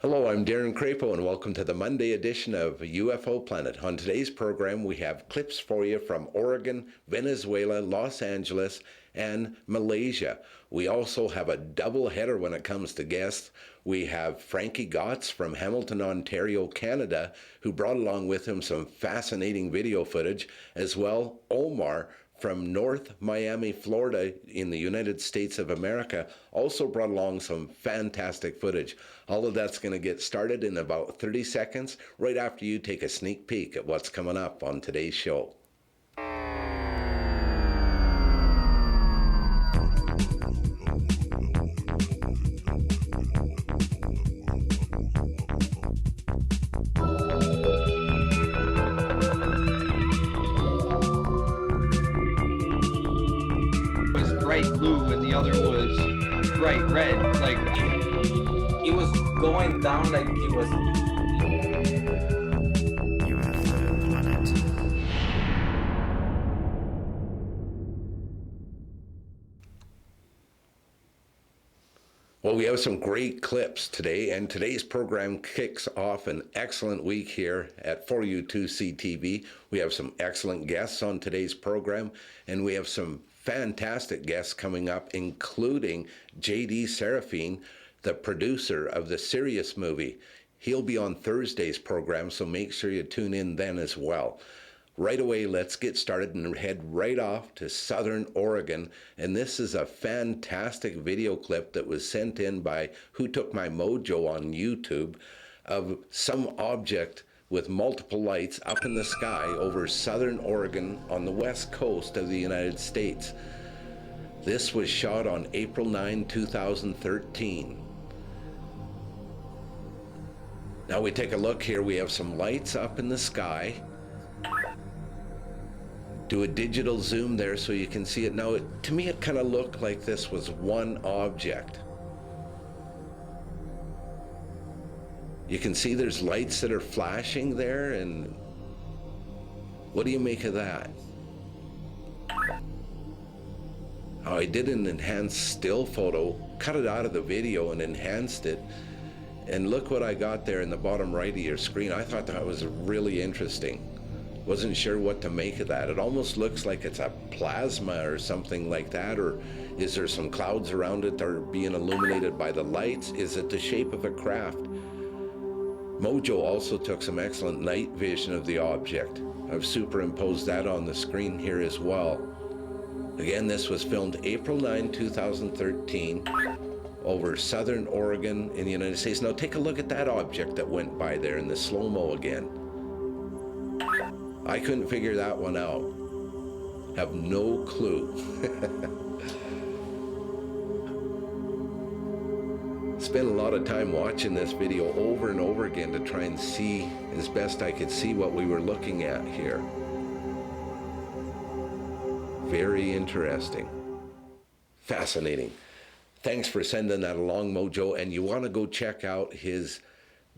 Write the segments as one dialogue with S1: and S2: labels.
S1: Hello, I'm Darren Crapo, and welcome to the Monday edition of UFO Planet. On today's program, we have clips for you from Oregon, Venezuela, Los Angeles, and Malaysia. We also have a double header when it comes to guests. We have Frankie Gotts from Hamilton, Ontario, Canada, who brought along with him some fascinating video footage, as well Omar from North Miami, Florida in the United States of America, also brought along some fantastic footage. All of that's going to get started in about 30 seconds, right after you take a sneak peek at what's coming up on today's show.
S2: Bright blue and the other was bright red. Like
S3: it was going down like it was.
S4: UFO Planet.
S1: Well, we have some great clips today, and today's program kicks off an excellent week here at 4U2C TV. We have some excellent guests on today's program, and we have some fantastic guests coming up, including J.D. Serafine, the producer of the Sirius movie. He'll be on Thursday's program, so make sure you tune in then as well. Right away, let's get started and head right off to Southern Oregon. And this is a fantastic video clip that was sent in by Who Took My Mojo on YouTube of some object with multiple lights up in the sky over Southern Oregon on the west coast of the United States. This was shot on April 9, 2013. Now we take a look here. We have some lights up in the sky. Do a digital zoom there so you can see it. Now, to me, it kind of looked like this was one object. You can see there's lights that are flashing there, and what do you make of that? Oh, I did an enhanced still photo, cut it out of the video and enhanced it, and look what I got there in the bottom right of your screen. I thought that was really interesting. Wasn't sure what to make of that. It almost looks like it's a plasma or something like that, or is there some clouds around it that are being illuminated by the lights? Is it the shape of a craft? Mojo also took some excellent night vision of the object. I've superimposed that on the screen here as well. Again, this was filmed April 9, 2013 over Southern Oregon in the United States. Now take a look at that object that went by there in the slow-mo again. I couldn't figure that one out. Have no clue. Spent a lot of time watching this video over and over again to try and see as best I could see what we were looking at here. Very interesting. Fascinating. Thanks for sending that along, Mojo. And you want to go check out his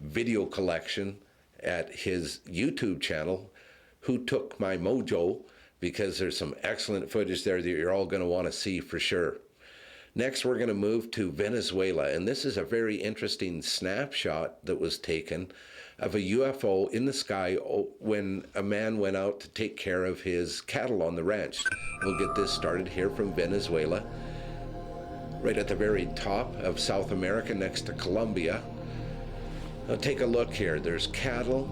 S1: video collection at his YouTube channel, Who Took My Mojo, because there's some excellent footage there that you're all going to want to see for sure. Next, we're going to move to Venezuela, and this is a very interesting snapshot that was taken of a UFO in the sky when a man went out to take care of his cattle on the ranch. We'll get this started here from Venezuela, right at the very top of South America next to Colombia. Now take a look here. There's cattle,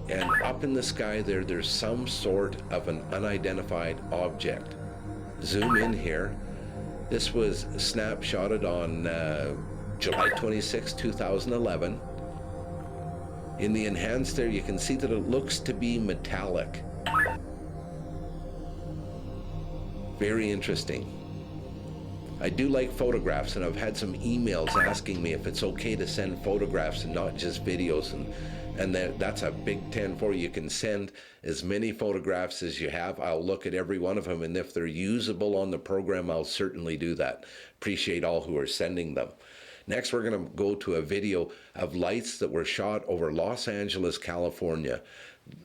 S1: and up in the sky there's some sort of an unidentified object. Zoom in here. This was snapshotted on July 26, 2011. In the enhanced there, you can see that it looks to be metallic. Very interesting. I do like photographs, and I've had some emails asking me if it's okay to send photographs and not just videos, and that's a big 10 for you. You can send as many photographs as you have. I'll look at every one of them, and if they're usable on the program, I'll certainly do that. Appreciate all who are sending them. Next, we're going to go to a video of lights that were shot over Los Angeles, California.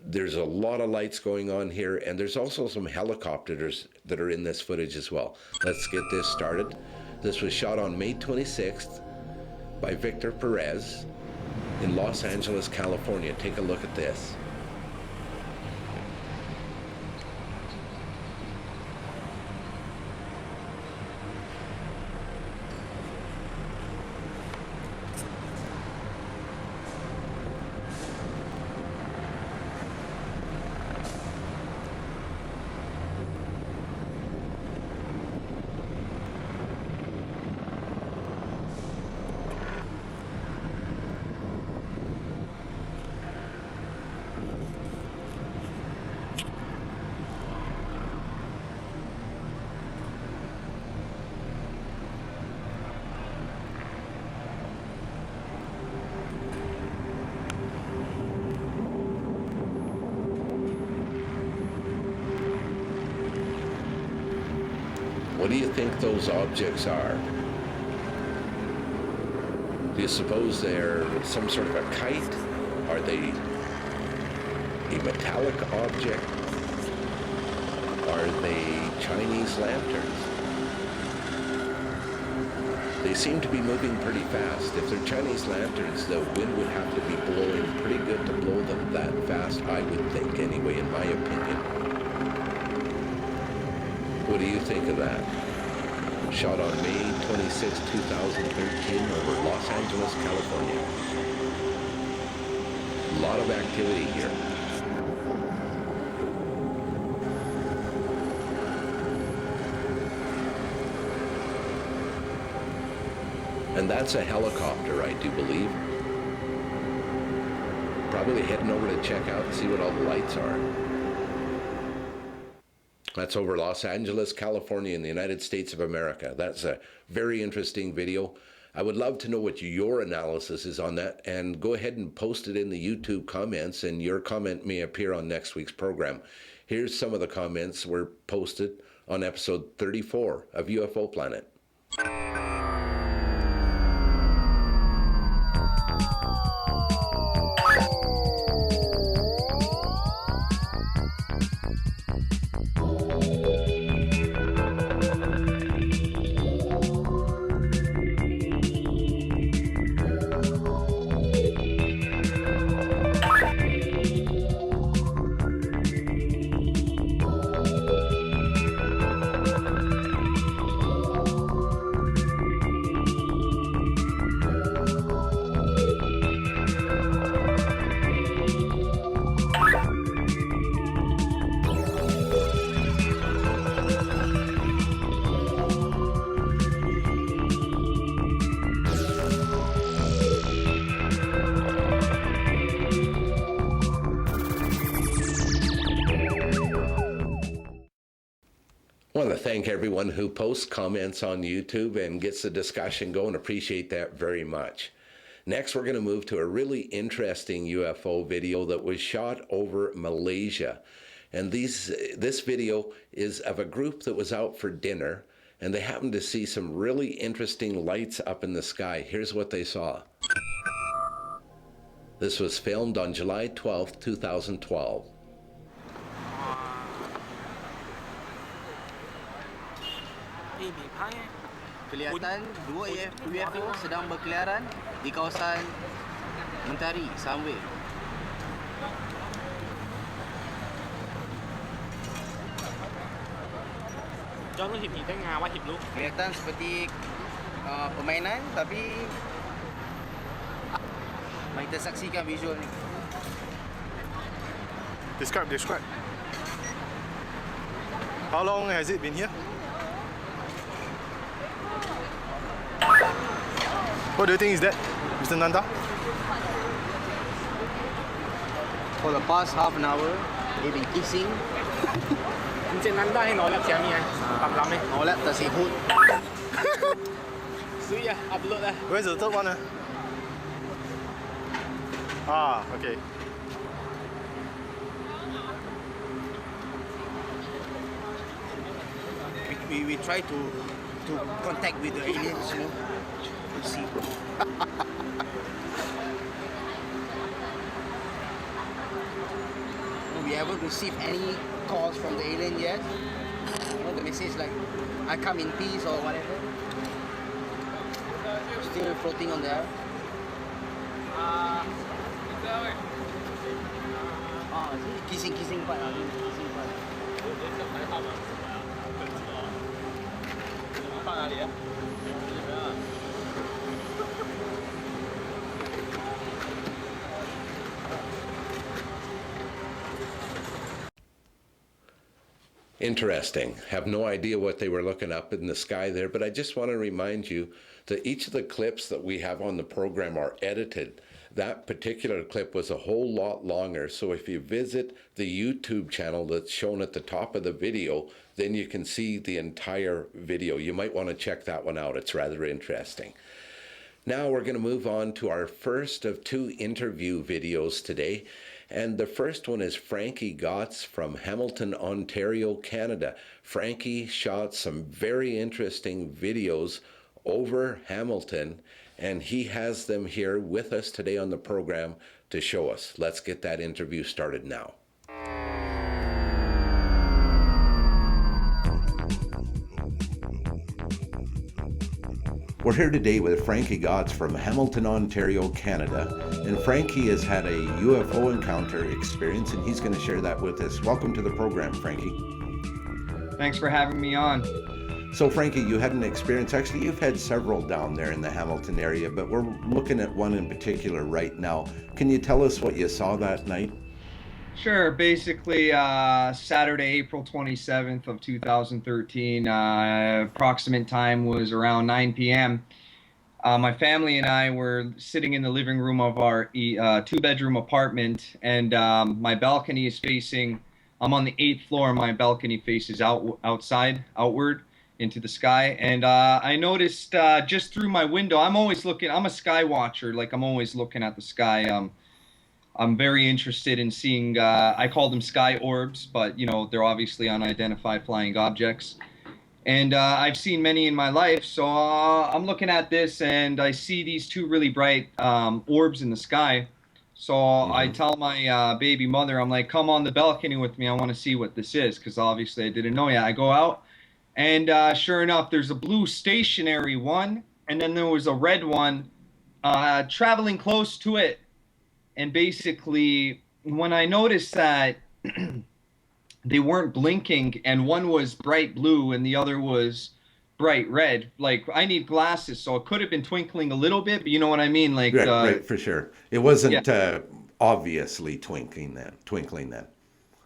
S1: There's a lot of lights going on here, and there's also some helicopters that are in this footage as well. Let's get this started. This was shot on May 26th by Victor Perez. in Los Angeles, California. Take a look at this. What do you think those objects are? Do you suppose they're some sort of a kite? Are they a metallic object? Are they Chinese lanterns? They seem to be moving pretty fast. If they're Chinese lanterns, the wind would have to be blowing pretty good to blow them that fast, I would think, anyway, in my opinion. What do you think of that? Shot on May 26, 2013 over Los Angeles, California. A lot of activity here. And that's a helicopter, I do believe. Probably heading over to check out and see what all the lights are. That's over Los Angeles, California in the United States of America. That's a very interesting video. I would love to know what your analysis is on that, and go ahead and post it in the YouTube comments, and your comment may appear on next week's program. Here's some of the comments were posted on episode 34 of UFO Planet. I want to thank everyone who posts comments on YouTube and gets the discussion going. Appreciate that very much. Next, we're going to move to a really interesting UFO video that was shot over Malaysia. And this video is of a group that was out for dinner, and they happened to see some really interesting lights up in the sky. Here's what they saw. This was filmed on July 12th, 2012.
S5: Kelihatan dua UFO sedang berkeliaran di kawasan Mentari, Sunway. Kelihatan seperti permainan, tapi mari kita saksikan visual ni.
S6: Describe. How long has it been here? What do you think is that, Mr. Nanda?
S5: For the past half an hour, they've been kissing.
S7: Encik Nanda yang nolak siapa ni ramai.
S5: Nolak tersebut.
S7: Sui upload lah.
S6: Where's the third one? Ah, okay.
S5: We try to contact with the aliens, you know, to see. We haven't received any calls from the alien yet. You know, the message like, I come in peace or whatever. Still floating on the air. Ah, kissing part lah, kissing part.
S1: Interesting. Have no idea what they were looking up in the sky there, but I just want to remind you that each of the clips that we have on the program are edited. That particular clip was a whole lot longer, so if you visit the YouTube channel that's shown at the top of the video, then you can see the entire video. You might want to check that one out. It's rather interesting. Now we're going to move on to our first of two interview videos today. And the first one is Frankie Gotts from Hamilton, Ontario, Canada. Frankie shot some very interesting videos over Hamilton, and he has them here with us today on the program to show us. Let's get that interview started now. We're here today with Frankie Gotts from Hamilton, Ontario, Canada. And Frankie has had a UFO encounter experience, and he's going to share that with us. Welcome to the program, Frankie.
S2: Thanks for having me on.
S1: So, Frankie, you had an experience. Actually, you've had several down there in the Hamilton area, but we're looking at one in particular right now. Can you tell us what you saw that night?
S2: Sure. Basically, Saturday, April 27th of 2013, approximate time was around 9 p.m. My family and I were sitting in the living room of our two-bedroom apartment, and my balcony is facing, I'm on the 8th floor, and my balcony faces outward into the sky. And I noticed just through my window, I'm a sky watcher, like I'm always looking at the sky. I'm very interested in seeing, I call them sky orbs, but, you know, they're obviously unidentified flying objects. And I've seen many in my life, so I'm looking at this, and I see these two really bright orbs in the sky. So I tell my baby mother, I'm like, come on the balcony with me, I want to see what this is, because obviously I didn't know yet. I go out, and sure enough, there's a blue stationary one, and then there was a red one traveling close to it. And basically, when I noticed that they weren't blinking, and one was bright blue and the other was bright red, like, I need glasses, so it could have been twinkling a little bit, but you know what I mean? Like,
S1: right, for sure. It wasn't obviously twinkling then.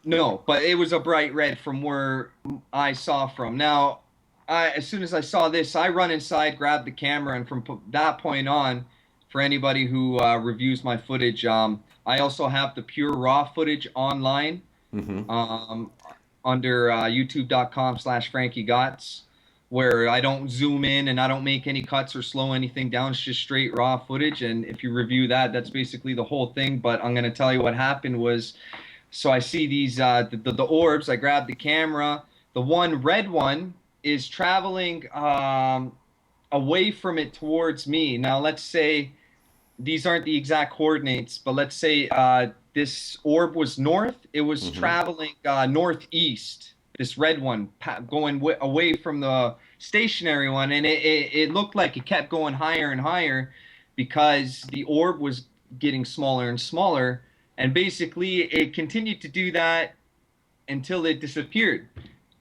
S2: No, but it was a bright red from where I saw from. Now, as soon as I saw this, I run inside, grab the camera, and from that point on, for anybody who reviews my footage, I also have the pure raw footage online under youtube.com/Frankie Gotts, where I don't zoom in and I don't make any cuts or slow anything down. It's just straight raw footage. And if you review that, that's basically the whole thing. But I'm going to tell you what happened was, so I see these, the orbs, I grab the camera. The one red one is traveling away from it towards me. Now, let's say, these aren't the exact coordinates, but let's say this orb was north. It was traveling northeast, this red one, going away from the stationary one. And it looked like it kept going higher and higher because the orb was getting smaller and smaller. And basically, it continued to do that until it disappeared.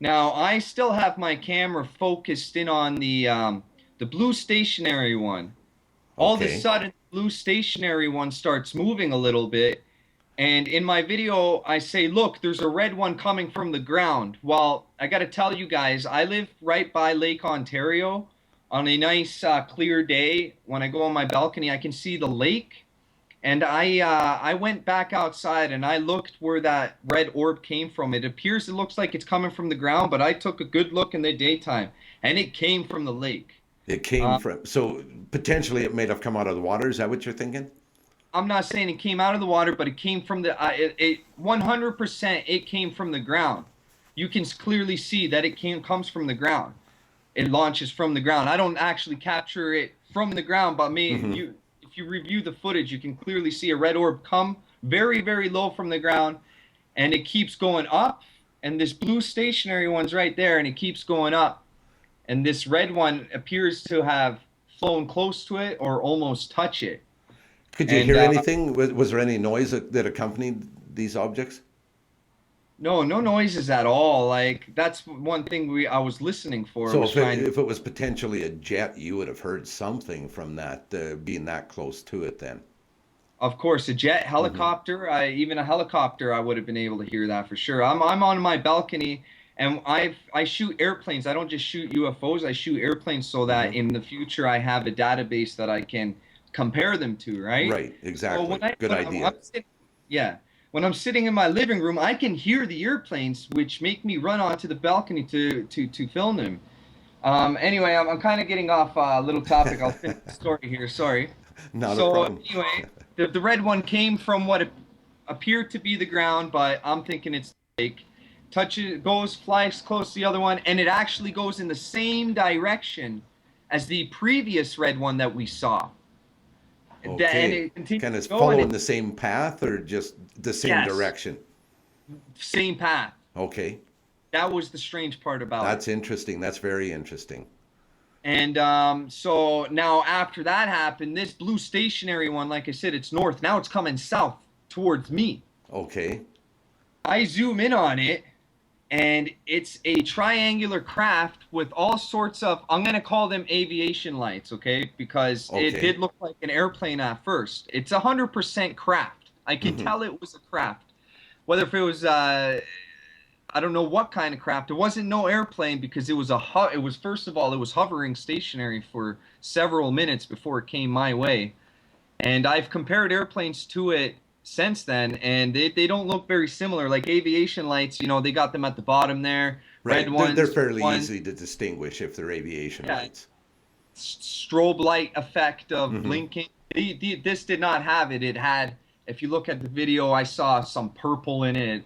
S2: Now, I still have my camera focused in on the blue stationary one. All of a sudden, the blue stationary one starts moving a little bit. And in my video, I say, look, there's a red one coming from the ground. Well, I got to tell you guys, I live right by Lake Ontario. On a nice clear day, when I go on my balcony, I can see the lake. And I went back outside and I looked where that red orb came from. It looks like it's coming from the ground, but I took a good look in the daytime, and it came from the lake.
S1: It came from, so potentially it may have come out of the water. Is that what you're thinking?
S2: I'm not saying it came out of the water, but it came from the, 100% it came from the ground. You can clearly see that it comes from the ground. It launches from the ground. I don't actually capture it from the ground, but if you review the footage, you can clearly see a red orb come very, very low from the ground, and it keeps going up, and this blue stationary one's right there, and it keeps going up. And this red one appears to have flown close to it or almost touch it.
S1: Could you
S2: And,
S1: hear anything? Was there any noise that accompanied these objects?
S2: No, no noises at all. Like that's one thing I was listening for.
S1: So
S2: Was trying to.
S1: if it was potentially a jet, you would have heard something from that, being that close to it then.
S2: Of course, a jet,
S1: Hmm.
S2: helicopter, even a helicopter, I would have been able to hear that for sure. I'm on my balcony, and I shoot airplanes. I don't just shoot UFOs. I shoot airplanes so that
S1: Hmm.
S2: in the future I have a database that I can compare them to, right?
S1: Right,
S2: So
S1: exactly. Good idea.
S2: yeah, when I'm sitting in my living room, I can hear the airplanes, which make me run onto the balcony to film them. Anyway, I'm kind of getting off a little topic. I'll finish the story here. Sorry.
S1: Not a
S2: So
S1: problem.
S2: anyway, the red one came from what appeared to be the ground, but I'm thinking it's fake. Touches, goes, flies close to the other one, and it actually goes in the same direction as the previous red one that we saw. And
S1: Okay.
S2: it continues
S1: Kind of
S2: to go, and
S1: following
S2: it,
S1: the same path or just the same
S2: yes,
S1: direction?
S2: same path.
S1: Okay.
S2: That was the strange part about it.
S1: That's interesting. That's very interesting.
S2: And so now after that happened, this blue stationary one, like I said, it's north. Now it's coming south towards me.
S1: Okay.
S2: I zoom in on it, and it's a triangular craft with all sorts of, I'm going to call them aviation lights, okay? Because it
S1: Okay.
S2: did look like an airplane at first. It's 100% craft. I could
S1: Hmm.
S2: tell it was a craft. Whether if it was, I don't know what kind of craft. It wasn't no airplane because it was it was, first of all, it was hovering stationary for several minutes before it came my way. And I've compared airplanes to it since then, and they don't look very similar. Like aviation lights, they got them at the bottom there.
S1: Right.
S2: Red ones,
S1: They're fairly
S2: one,
S1: easy to distinguish if they're aviation
S2: yeah,
S1: lights.
S2: strobe light effect of
S1: Hmm.
S2: blinking. This did not have it. It had, if you look at the video, I saw some purple in it,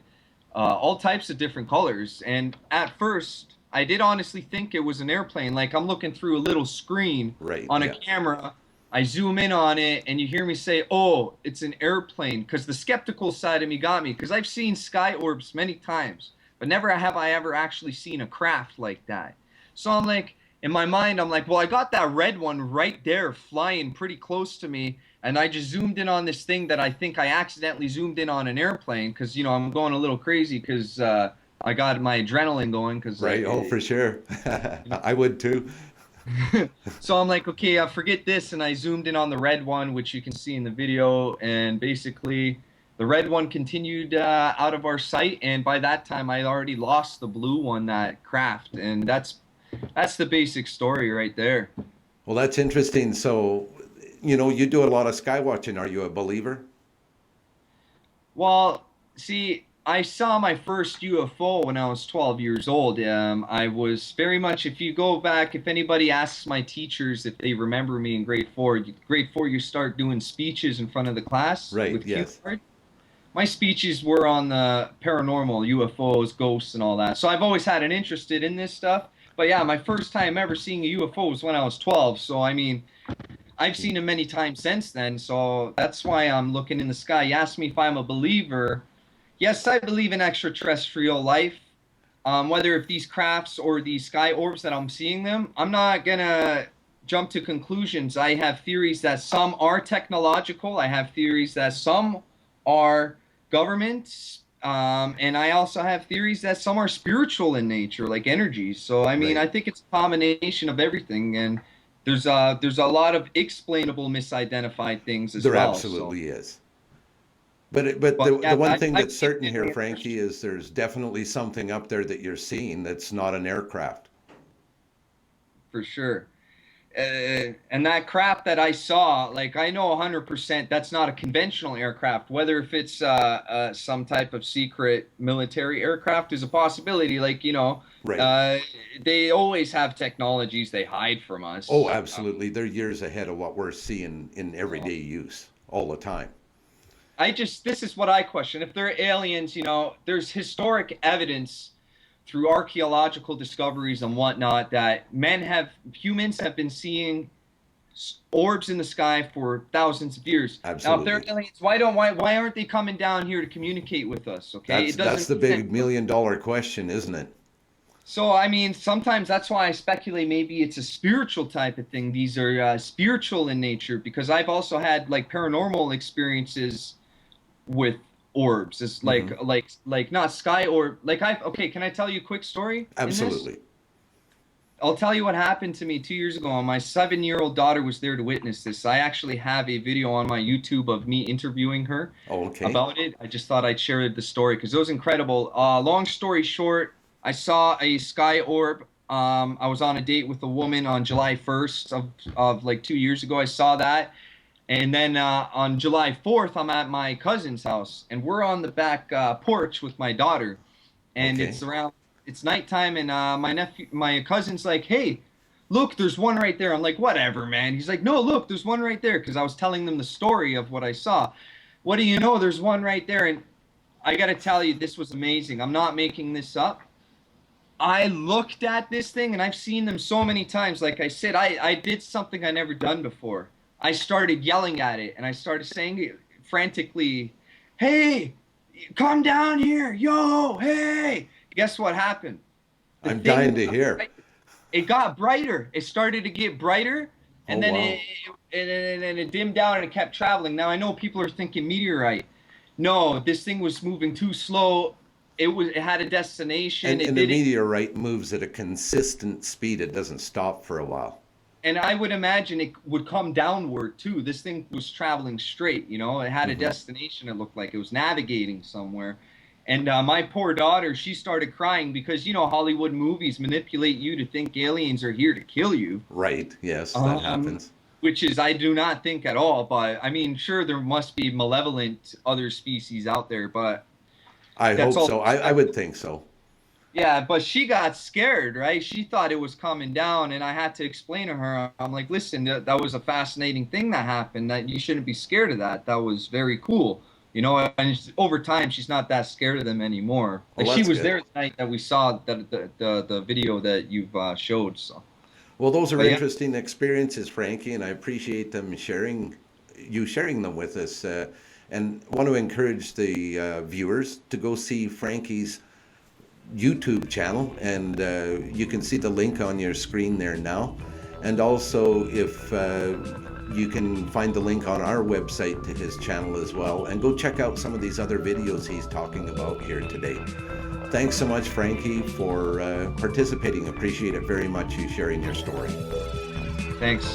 S2: all types of different colors. And at first, I did honestly think it was an airplane. Like I'm looking through a little screen
S1: Right.
S2: on a
S1: Yeah.
S2: camera. I zoom in on it, and you hear me say, "Oh, it's an airplane," because the skeptical side of me got me. Because I've seen sky orbs many times, but never have I ever actually seen a craft like that. So I'm like, in my mind, I'm like, well, I got that red one right there flying pretty close to me, and I just zoomed in on this thing that I think I accidentally zoomed in on an airplane because I'm going a little crazy because I got my adrenaline going. Because
S1: Right. Oh, for sure. I would too.
S2: So I'm like, okay, forget this, and I zoomed in on the red one, which you can see in the video, and basically the red one continued out of our sight, and by that time I already lost the blue one, that craft, and that's the basic story right there.
S1: Well, that's interesting. So, you do a lot of sky watching. Are you a believer?
S2: Well, see, I saw my first UFO when I was 12 years old. I was very much, if you go back, if anybody asks my teachers if they remember me in grade four, you start doing speeches in front of the class
S1: Right.
S2: with cue
S1: Yes.
S2: cards. My speeches were on the paranormal, UFOs, ghosts, and all that. So I've always had an interest in this stuff. But yeah, my first time ever seeing a UFO was when I was 12. So I mean, I've seen them many times since then. So that's why I'm looking in the sky. You asked me if I'm a believer. Yes, I believe in extraterrestrial life. Whether if these crafts or these sky orbs that I'm seeing them, I'm not gonna jump to conclusions. I have theories that some are technological. I have theories that some are governments. And I also have theories that some are spiritual in nature, like energies. So I mean,
S1: Right.
S2: I think it's a combination of everything, and there's a lot of explainable misidentified things as
S1: There
S2: well.
S1: absolutely
S2: So,
S1: is. But
S2: but yeah,
S1: the one thing
S2: I
S1: that's certain here,
S2: believe in
S1: Frankie, is there's definitely something up there that you're seeing that's not an aircraft.
S2: for sure. And that craft that I saw, like I know 100% that's not a conventional aircraft. Whether if it's some type of secret military aircraft is a possibility. Like
S1: Right.
S2: they always have technologies they hide from us.
S1: Oh, absolutely. They're years ahead of what we're seeing in everyday use all the time.
S2: This is what I question. If they're aliens, there's historic evidence through archaeological discoveries and whatnot that humans have been seeing orbs in the sky for thousands of years. Now, if
S1: Absolutely.
S2: they're aliens, why aren't they coming down here to communicate with us? Okay,
S1: That's the
S2: make sense.
S1: big $1 million question, isn't it?
S2: So, I mean, sometimes that's why I speculate maybe it's a spiritual type of thing. These are spiritual in nature because I've also had like paranormal experiences with orbs. It's like not sky orb. Like I okay, can I tell you a quick story in this?
S1: Absolutely.
S2: I'll tell you what happened to me 2 years ago. My 7-year-old daughter was there to witness this. I actually have a video on my YouTube of me interviewing her
S1: Okay.
S2: about it. I just thought I'd share the story because it was incredible. Long story short, I saw a sky orb. I was on a date with a woman on July 1st of like 2 years ago. I saw that. And then on July 4th, I'm at my cousin's house, and we're on the back porch with my daughter. And
S1: Okay.
S2: it's nighttime, and my cousin's like, "Hey, look, there's one right there." I'm like, "Whatever, man." He's like, "No, look, there's one right there," because I was telling them the story of what I saw. What do you know? There's one right there, and I got to tell you, this was amazing. I'm not making this up. I looked at this thing, and I've seen them so many times. Like I said, I did something I never done before. I started yelling at it, and I started saying it frantically, "Hey, come down here, yo, hey." Guess what happened? The
S1: I'm
S2: thing
S1: dying to
S2: got
S1: hear.
S2: bright- It got brighter. It started to get brighter, and
S1: Oh,
S2: then
S1: wow.
S2: it dimmed down and it kept traveling. Now I know people are thinking meteorite. No, this thing was moving too slow. It had a destination.
S1: And,
S2: It
S1: and the
S2: did it,
S1: meteorite moves at a consistent speed. It doesn't stop for a while.
S2: and I would imagine it would come downward too. This thing was traveling straight. It had a destination. It looked like it was navigating somewhere. And my poor daughter, she started crying because Hollywood movies manipulate you to think aliens are here to kill you,
S1: Right. Yes, that
S2: Um,
S1: happens.
S2: which is I do not think at all. But I mean, sure, there must be malevolent other species out there, but
S1: I hope
S2: that's all.
S1: so. I would think so.
S2: Yeah, but she got scared, right? She thought it was coming down, and I had to explain to her. I'm like, listen, that was a fascinating thing that happened. That you shouldn't be scared of that. That was very cool, And over time, she's not that scared of them anymore. Like
S1: Well,
S2: she
S1: that's
S2: was
S1: good.
S2: there the night that we saw the video that you've showed. So
S1: Well, those are
S2: But yeah.
S1: interesting experiences, Frankie, and I appreciate you sharing them with us. And want to encourage the viewers to go see Frankie's YouTube channel, and you can see the link on your screen there now. And also, if you can find the link on our website to his channel as well, and go check out some of these other videos he's talking about here today. Thanks so much, Frankie, for participating. Appreciate it very much, you sharing your story.
S2: thanks.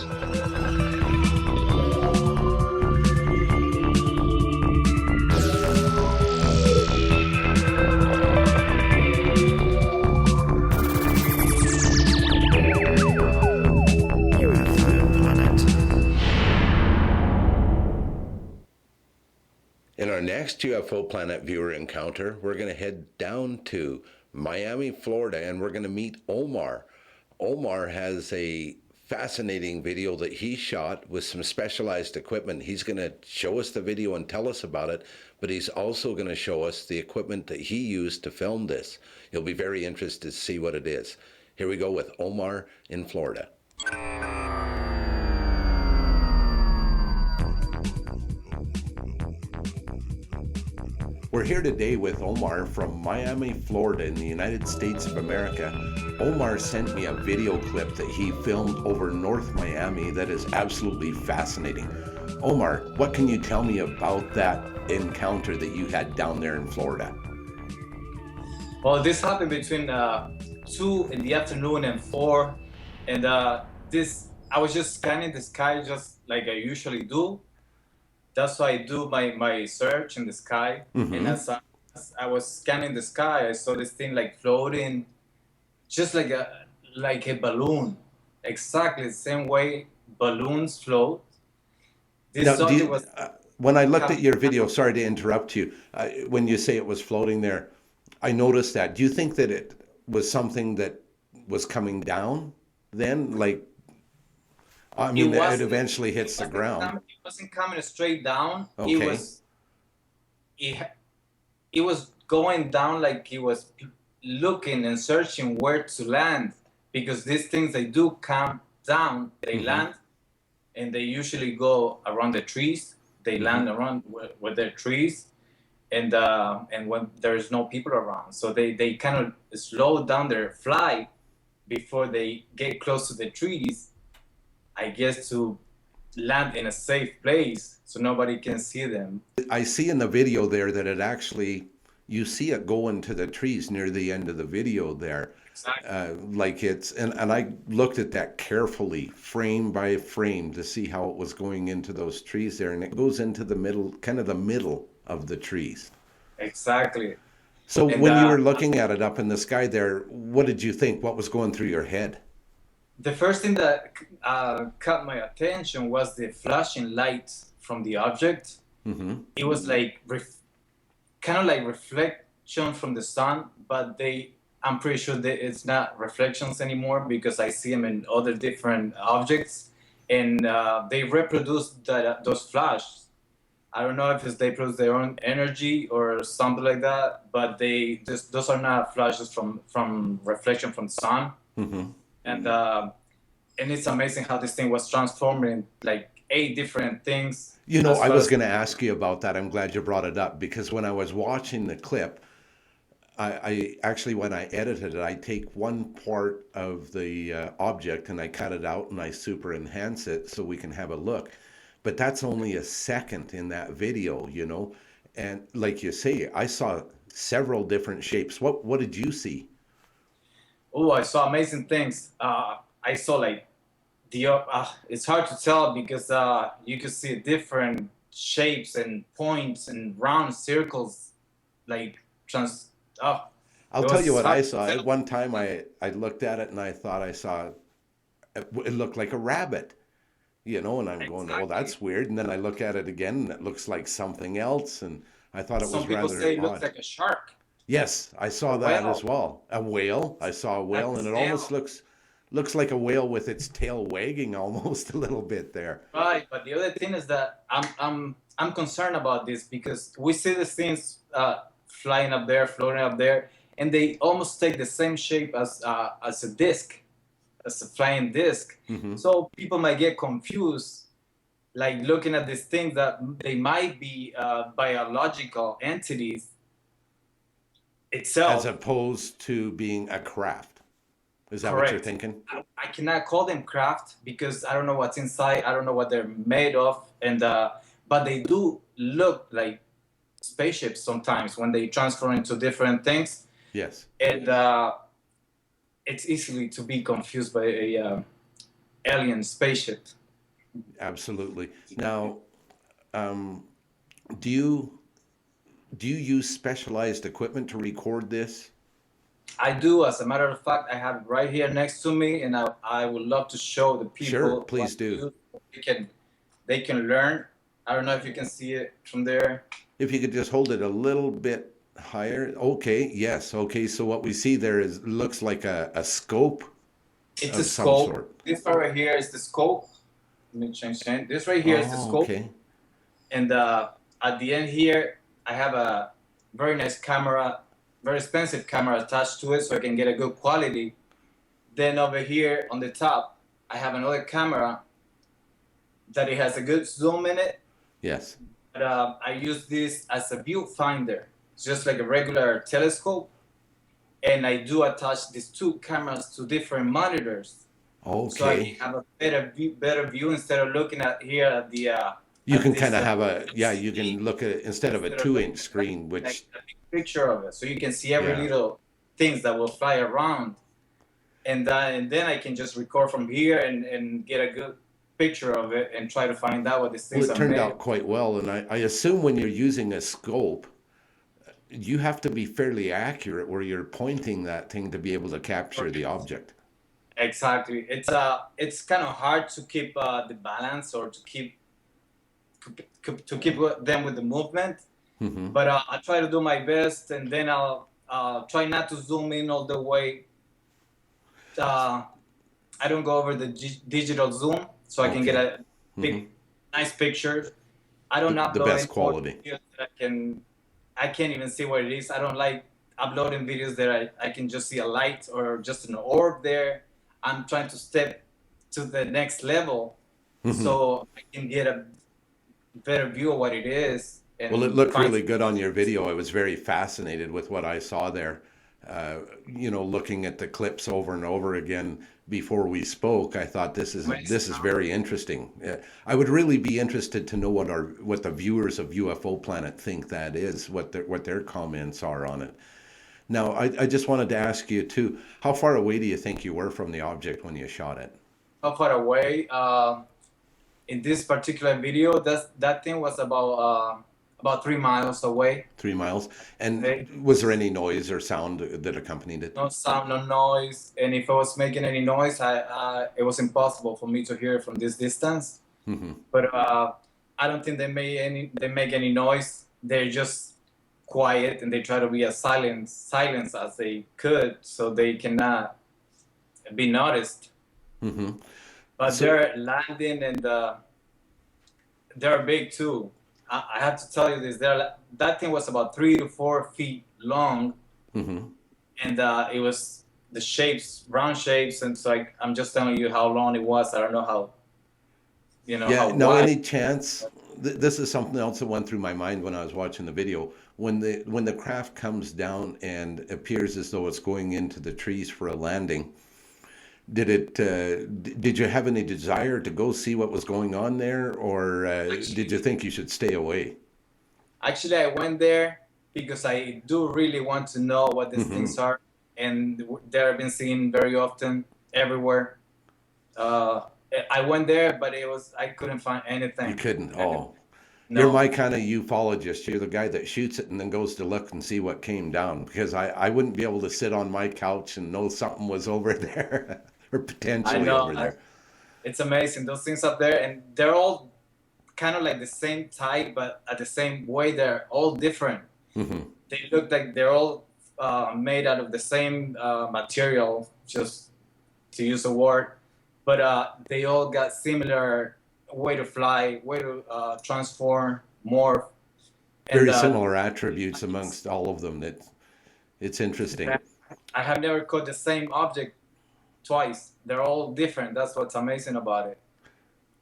S4: UFO Planet.
S1: In our next UFO Planet viewer encounter, we're going to head down to Miami, Florida, and we're going to meet Omar. Omar has a fascinating video that he shot with some specialized equipment. He's going to show us the video and tell us about it, but he's also going to show us the equipment that he used to film this. You'll be very interested to see what it is. Here we go with Omar in Florida. We're here today with Omar from Miami, Florida in the United States of America. Omar sent me a video clip that he filmed over North Miami that is absolutely fascinating. Omar, what can you tell me about that encounter that you had down there in Florida?
S3: Well, this happened between 2 in the afternoon and 4, and I was just scanning the sky just like I usually do. That's why I do my search in the sky. And as I was scanning the sky, I saw this thing like floating, just like a balloon, exactly the same way balloons float. This
S1: Now,
S3: subject was
S1: when I looked at your video, sorry to interrupt you, when you say it was floating there, I noticed that. Do you think that it was something that was coming down then? Like, I mean, it eventually hits the ground.
S3: It wasn't coming straight down.
S1: Okay.
S3: It was going down like he was looking and searching where to land, because these things, they do come down, they land, and they usually go around the trees. They land around where there are trees, and when there's no people around, so they kind of slow down their flight before they get close to the trees, I guess, to land in a safe place so nobody can see them.
S1: I see in the video there that it actually, you see it go into the trees near the end of the video there.
S3: Exactly.
S1: Like it's, and I looked at that carefully, frame by frame, to see how it was going into those trees there. And it goes into the middle, kind of the middle of the trees.
S3: Exactly.
S1: So
S3: And
S1: when you were looking at it up in the sky there, what did you think? What was going through your head?
S3: the first thing that caught my attention was the flashing light from the object.
S1: Mm-hmm.
S3: It was like kind of like reflection from the sun, but I'm pretty sure that it's not reflections anymore because I see them in other different objects, and they reproduce those flashes. I don't know if they produce their own energy or something like that, but those are not flashes from reflection from the sun.
S1: Mm-hmm.
S3: And it's amazing how this thing was transformed in like 8 different things.
S1: You know,
S3: as
S1: I
S3: far
S1: was
S3: as-
S1: going to ask you about that. I'm glad you brought it up because when I was watching the clip, I actually, when I edited it, I take one part of the object and I cut it out and I super enhance it so we can have a look. But that's only a second in that video, you know. And like you say, I saw several different shapes. What did you see?
S3: Oh, I saw amazing things. I saw like it's hard to tell because you could see different shapes and points and round circles, like
S1: I'll
S3: it
S1: tell
S3: was
S1: you what I
S3: hard to
S1: saw.
S3: tell.
S1: At one time, I looked at it and I thought I saw it looked like a rabbit, you know, and I'm going, oh,
S3: Exactly.
S1: that's weird. And then I look at it again and it looks like something else. And I thought it
S3: Some
S1: was
S3: people
S1: rather
S3: say it
S1: odd.
S3: looks like a shark.
S1: Yes, I saw
S3: A
S1: that
S3: whale.
S1: as well. A whale. I saw a whale,
S3: That's
S1: and it
S3: a
S1: almost
S3: whale.
S1: looks like a whale with its tail wagging almost a little bit there.
S3: Right, but the other thing is that I'm concerned about this because we see these things flying up there, floating up there, and they almost take the same shape as a disc, as a flying disc.
S1: Hmm.
S3: So people might get confused, like looking at these things that they might be biological entities itself.
S1: As opposed to being a craft. Is that what you're
S3: Correct.
S1: thinking?
S3: I cannot call them craft because I don't know what's inside. I don't know what they're made of, and but they do look like spaceships sometimes when they transform into different things,
S1: Yes.
S3: and it's easily to be confused by a alien spaceship.
S1: Absolutely. Now, do you use specialized equipment to record this?
S3: I do, as a matter of fact, I have it right here next to me, and I would love to show the people.
S1: Sure, please
S3: what
S1: do.
S3: to use. They can learn. I don't know if you can see it from there.
S1: If you could just hold it a little bit higher. Okay, yes. Okay, so what we see there looks like a scope
S3: It's
S1: of
S3: a
S1: some
S3: scope.
S1: sort.
S3: This part right here is the scope. Let me change that. This right here is the
S1: Oh,
S3: scope.
S1: okay.
S3: And at the end here, I have a very nice camera, very expensive camera attached to it so I can get a good quality. Then over here on the top, I have another camera that it has a good zoom in it.
S1: Yes.
S3: But I use this as a viewfinder. It's just like a regular telescope. And I do attach these 2 cameras to different monitors. So I
S1: Okay.
S3: can have a better view instead of looking at here at the.
S1: You
S3: at
S1: can
S3: this,
S1: kind of have you can look at it instead of a 2-inch screen,
S3: like
S1: which,
S3: a big picture of it, so you can see every
S1: Yeah.
S3: little things that will fly around, and then I can just record from here and get a good picture of it and try to find out what these
S1: well,
S3: things
S1: it
S3: are
S1: turned
S3: made.
S1: out quite well. And I assume when you're using a scope, you have to be fairly accurate where you're pointing that thing to be able to capture the object.
S3: Exactly. It's kind of hard to keep the balance or to keep them with the movement.
S1: Hmm.
S3: But I try to do my best, and then I'll try not to zoom in all the way. I don't go over the digital zoom, so I can get a big, nice picture. I don't
S1: The
S3: upload
S1: best
S3: any
S1: quality.
S3: videos that I can't even see what it is. I don't like uploading videos that I can just see a light or just an orb there. I'm trying to step to the next level so I can get a better view of what it is. And
S1: Well, it looked
S3: find-
S1: really good on your video. I was very fascinated with what I saw there. Looking at the clips over and over again before we spoke, I thought this is very interesting. I would really be interested to know what the viewers of UFO Planet think that is, what their comments are on it. Now, I just wanted to ask you too, how far away do you think you were from the object when you shot it?
S3: How far away? In this particular video, that thing was about 3 miles away.
S1: 3 miles. And
S3: Okay.
S1: was there any noise or sound that accompanied it?
S3: No sound, no noise, and if I was making any noise, it was impossible for me to hear it from this distance.
S1: Mm-hmm.
S3: But I don't think they make any noise. They're just quiet, and they try to be as silent as they could, so they cannot be noticed.
S1: Mm-hmm.
S3: But
S1: So-
S3: they're landing, and they're big too. I have to tell you this: that thing was about 3 to 4 feet long,
S1: Mm-hmm.
S3: and it was the shapes, round shapes, and it's like I'm just telling you how long it was. I don't know how,
S1: Yeah,
S3: how
S1: no,
S3: wide.
S1: any chance? This is something else that went through my mind when I was watching the video. When the craft comes down and appears as though it's going into the trees for a landing, did you have any desire to go see what was going on there, or did you think you should stay away?
S3: Actually, I went there because I do really want to know what these things are, and they've been seen very often everywhere. I went there, but I couldn't find anything.
S1: You couldn't. Oh,
S3: No.
S1: you're my kind of ufologist. You're the guy that shoots it and then goes to look and see what came down. Because I wouldn't be able to sit on my couch and know something was over there or potentially over there.
S3: It's amazing. Those things up there, and they're all kind of like the same type, but at the same way, they're all different.
S1: Mm-hmm.
S3: They look like they're all made out of the same material, just to use a word, but they all got similar way to fly, way to transform, morph.
S1: Very similar attributes amongst all of them. It's interesting.
S3: I have never caught the same object twice. They're all different. That's what's amazing about it.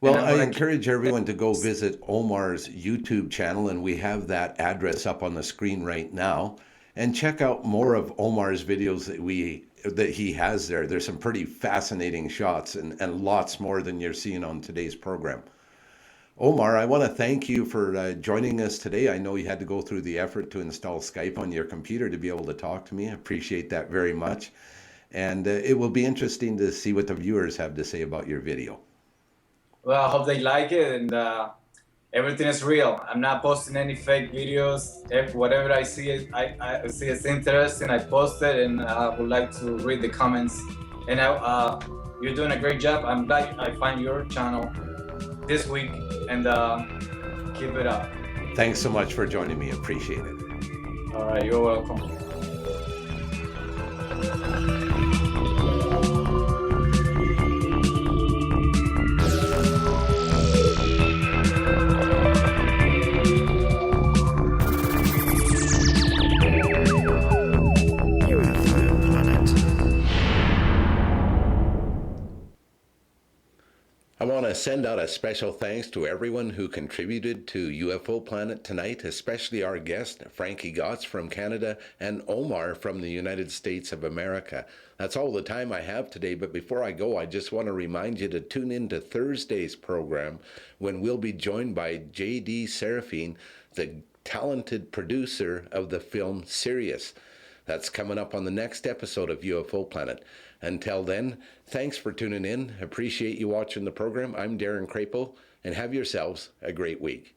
S1: Well,
S3: And I'm
S1: I
S3: gonna
S1: encourage everyone to go visit Omar's YouTube channel, and we have that address up on the screen right now. And check out more of Omar's videos that he has there. There's some pretty fascinating shots and lots more than you're seeing on today's program. Omar, I want to thank you for joining us today. I know you had to go through the effort to install Skype on your computer to be able to talk to me. I appreciate that very much. And it will be interesting to see what the viewers have to say about your video.
S3: Well, I hope they like it, and everything is real. I'm not posting any fake videos. Whatever I see, I see it's interesting. I post it, and I would like to read the comments. And you're doing a great job. I'm glad I find your channel this week, and keep it up.
S1: Thanks so much for joining me. Appreciate it.
S3: All right, you're welcome.
S4: UFO Planet.
S1: I want to send out a special thanks to everyone who contributed to UFO Planet tonight, especially our guest, Frankie Gotts from Canada, and Omar from the United States of America. That's all the time I have today, but before I go, I just want to remind you to tune in to Thursday's program when we'll be joined by J.D. Serafine, the talented producer of the film Sirius. That's coming up on the next episode of UFO Planet. Until then, thanks for tuning in. Appreciate you watching the program. I'm Darren Crapo, and have yourselves a great week.